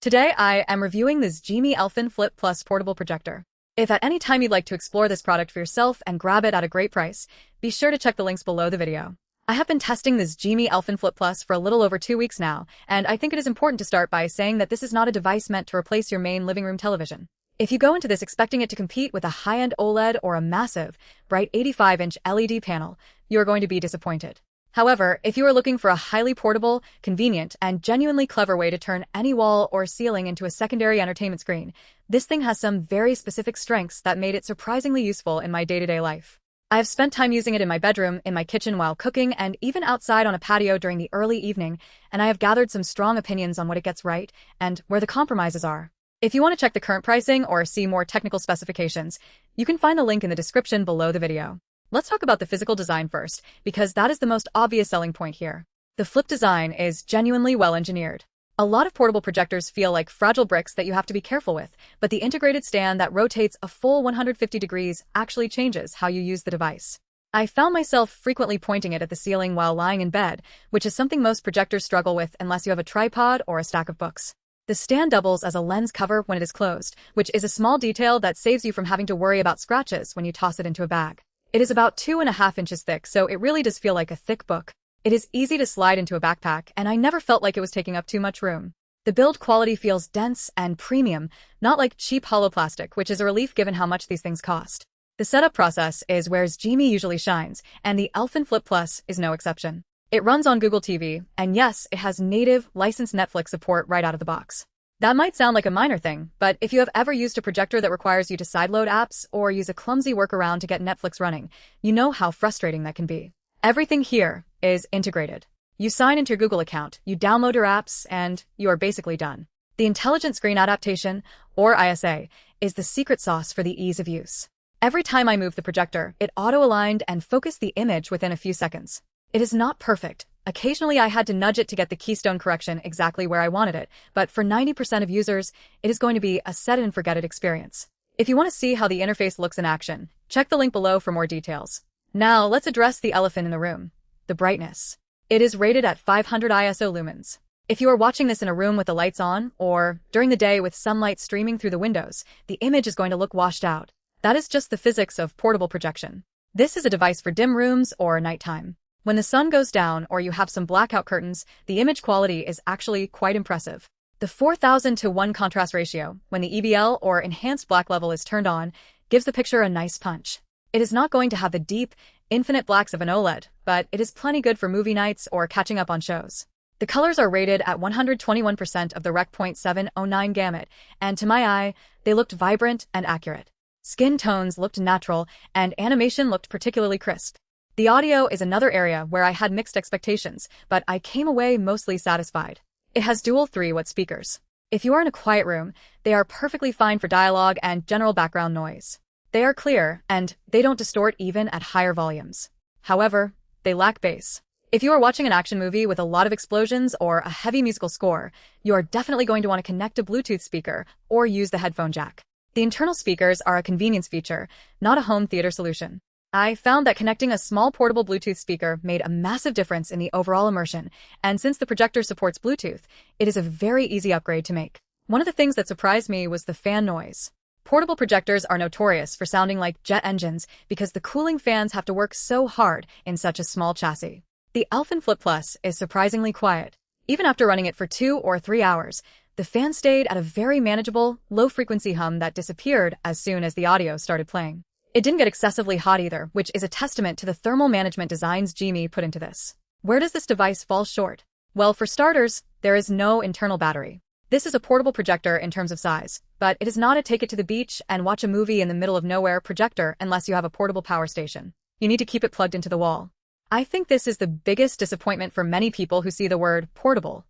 Today I am reviewing this XGIMI Elfin Flip Plus portable projector. If at any time you'd like to explore this product for yourself and grab it at a great price, be sure to check the links below the video. I have been testing this XGIMI Elfin Flip Plus for a little over 2 weeks now, and I think it is important to start by saying that this is not a device meant to replace your main living room television. If you go into this expecting it to compete with a high-end OLED or a massive, bright 85-inch LED panel, you are going to be disappointed. However, if you are looking for a highly portable, convenient, and genuinely clever way to turn any wall or ceiling into a secondary entertainment screen, this thing has some very specific strengths that made it surprisingly useful in my day-to-day life. I have spent time using it in my bedroom, in my kitchen while cooking, and even outside on a patio during the early evening, and I have gathered some strong opinions on what it gets right and where the compromises are. If you want to check the current pricing or see more technical specifications, you can find the link in the description below the video. Let's talk about the physical design first, because that is the most obvious selling point here. The flip design is genuinely well engineered. A lot of portable projectors feel like fragile bricks that you have to be careful with, but the integrated stand that rotates a full 150 degrees actually changes how you use the device. I found myself frequently pointing it at the ceiling while lying in bed, which is something most projectors struggle with unless you have a tripod or a stack of books. The stand doubles as a lens cover when it is closed, which is a small detail that saves you from having to worry about scratches when you toss it into a bag. It is about 2.5 inches thick, so it really does feel like a thick book. It is easy to slide into a backpack, and I never felt like it was taking up too much room. The build quality feels dense and premium, not like cheap hollow plastic, which is a relief given how much these things cost. The setup process is where XGIMI usually shines, and the Elfin Flip Plus is no exception. It runs on Google TV, and yes, it has native, licensed Netflix support right out of the box. That might sound like a minor thing, but if you have ever used a projector that requires you to sideload apps or use a clumsy workaround to get Netflix running, you know how frustrating that can be. Everything here is integrated. You sign into your Google account, you download your apps, and you are basically done. The Intelligent Screen Adaptation, or ISA, is the secret sauce for the ease of use. Every time I moved the projector, it auto-aligned and focused the image within a few seconds. It is not perfect. Occasionally I had to nudge it to get the keystone correction exactly where I wanted it, but for 90% of users, it is going to be a set-it-and-forget-it experience. If you want to see how the interface looks in action, check the link below for more details. Now, let's address the elephant in the room: the brightness. It is rated at 500 ISO lumens. If you are watching this in a room with the lights on, or during the day with sunlight streaming through the windows, the image is going to look washed out. That is just the physics of portable projection. This is a device for dim rooms or nighttime. When the sun goes down or you have some blackout curtains, the image quality is actually quite impressive. The 4000:1 contrast ratio, when the EBL or enhanced black level is turned on, gives the picture a nice punch. It is not going to have the deep, infinite blacks of an OLED, but it is plenty good for movie nights or catching up on shows. The colors are rated at 121% of the Rec. .709 gamut, and to my eye, they looked vibrant and accurate. Skin tones looked natural, and animation looked particularly crisp. The audio is another area where I had mixed expectations, but I came away mostly satisfied. It has dual 3-watt speakers. If you are in a quiet room, they are perfectly fine for dialogue and general background noise. They are clear, and they don't distort even at higher volumes. However, they lack bass. If you are watching an action movie with a lot of explosions or a heavy musical score, you are definitely going to want to connect a Bluetooth speaker or use the headphone jack. The internal speakers are a convenience feature, not a home theater solution. I found that connecting a small portable Bluetooth speaker made a massive difference in the overall immersion, and since the projector supports Bluetooth, it is a very easy upgrade to make. One of the things that surprised me was the fan noise. Portable projectors are notorious for sounding like jet engines because the cooling fans have to work so hard in such a small chassis. The Elfin Flip Plus is surprisingly quiet. Even after running it for 2 or 3 hours, the fan stayed at a very manageable, low-frequency hum that disappeared as soon as the audio started playing. It didn't get excessively hot either, which is a testament to the thermal management designs XGIMI put into this. Where does this device fall short? Well, for starters, there is no internal battery. This is a portable projector in terms of size, but it is not a take it to the beach and watch a movie in the middle of nowhere projector unless you have a portable power station. You need to keep it plugged into the wall. I think this is the biggest disappointment for many people who see the word portable.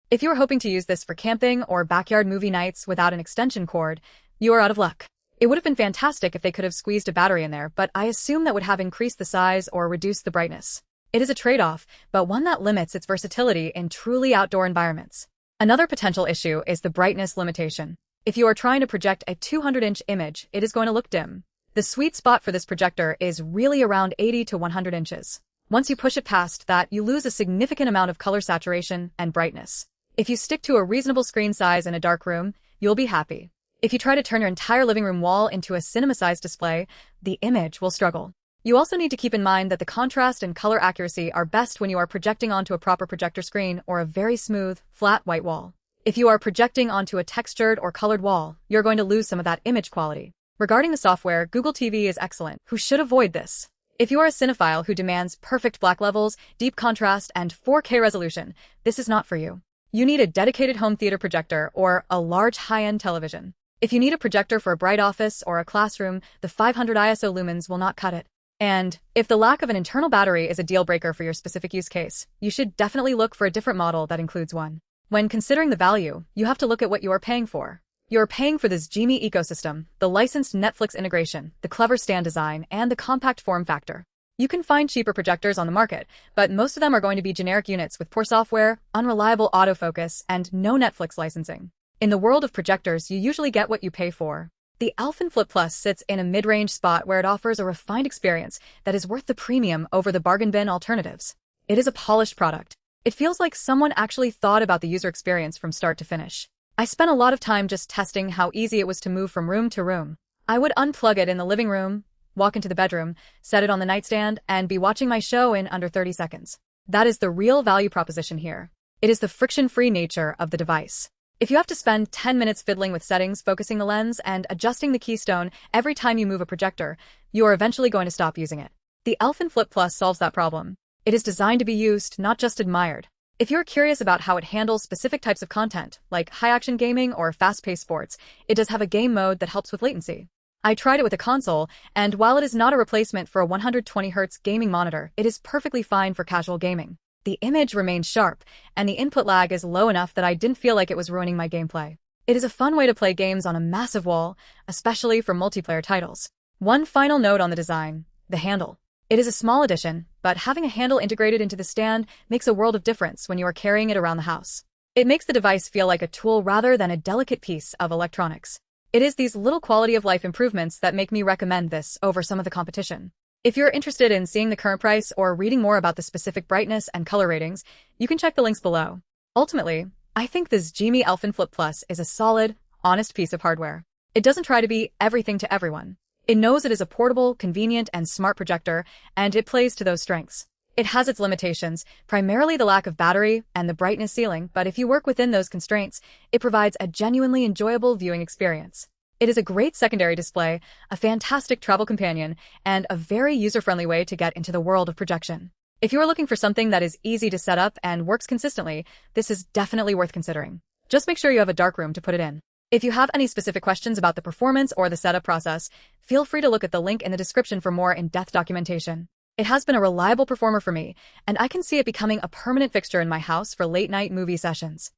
If you are hoping to use this for camping or backyard movie nights without an extension cord, you are out of luck. It would have been fantastic if they could have squeezed a battery in there, but I assume that would have increased the size or reduced the brightness. It is a trade-off, but one that limits its versatility in truly outdoor environments. Another potential issue is the brightness limitation. If you are trying to project a 200-inch image, it is going to look dim. The sweet spot for this projector is really around 80 to 100 inches. Once you push it past that, you lose a significant amount of color saturation and brightness. If you stick to a reasonable screen size in a dark room, you'll be happy. If you try to turn your entire living room wall into a cinema-sized display, the image will struggle. You also need to keep in mind that the contrast and color accuracy are best when you are projecting onto a proper projector screen or a very smooth, flat white wall. If you are projecting onto a textured or colored wall, you're going to lose some of that image quality. Regarding the software, Google TV is excellent. Who should avoid this? If you are a cinephile who demands perfect black levels, deep contrast, and 4K resolution, this is not for you. You need a dedicated home theater projector or a large high-end television. If you need a projector for a bright office or a classroom, the 500 ISO lumens will not cut it. And if the lack of an internal battery is a deal breaker for your specific use case, you should definitely look for a different model that includes one. When considering the value, you have to look at what you are paying for. You're paying for this XGIMI ecosystem, the licensed Netflix integration, the clever stand design, and the compact form factor. You can find cheaper projectors on the market, but most of them are going to be generic units with poor software, unreliable autofocus, and no Netflix licensing. In the world of projectors, you usually get what you pay for. The Elfin Flip Plus sits in a mid-range spot where it offers a refined experience that is worth the premium over the bargain bin alternatives. It is a polished product. It feels like someone actually thought about the user experience from start to finish. I spent a lot of time just testing how easy it was to move from room to room. I would unplug it in the living room, walk into the bedroom, set it on the nightstand, and be watching my show in under 30 seconds. That is the real value proposition here. It is the friction-free nature of the device. If you have to spend 10 minutes fiddling with settings, focusing the lens, and adjusting the keystone every time you move a projector, you are eventually going to stop using it. The Elfin Flip Plus solves that problem. It is designed to be used, not just admired. If you're curious about how it handles specific types of content, like high-action gaming or fast-paced sports, it does have a game mode that helps with latency. I tried it with a console, and while it is not a replacement for a 120Hz gaming monitor, it is perfectly fine for casual gaming. The image remains sharp, and the input lag is low enough that I didn't feel like it was ruining my gameplay. It is a fun way to play games on a massive wall, especially for multiplayer titles. One final note on the design: the handle. It is a small addition, but having a handle integrated into the stand makes a world of difference when you are carrying it around the house. It makes the device feel like a tool rather than a delicate piece of electronics. It is these little quality-of-life improvements that make me recommend this over some of the competition. If you're interested in seeing the current price or reading more about the specific brightness and color ratings, you can check the links below. Ultimately, I think this XGIMI Elfin Flip Plus is a solid, honest piece of hardware. It doesn't try to be everything to everyone. It knows it is a portable, convenient, and smart projector, and it plays to those strengths. It has its limitations, primarily the lack of battery and the brightness ceiling, but if you work within those constraints, it provides a genuinely enjoyable viewing experience. It is a great secondary display, a fantastic travel companion, and a very user-friendly way to get into the world of projection. If you are looking for something that is easy to set up and works consistently, this is definitely worth considering. Just make sure you have a dark room to put it in. If you have any specific questions about the performance or the setup process, feel free to look at the link in the description for more in-depth documentation. It has been a reliable performer for me, and I can see it becoming a permanent fixture in my house for late-night movie sessions.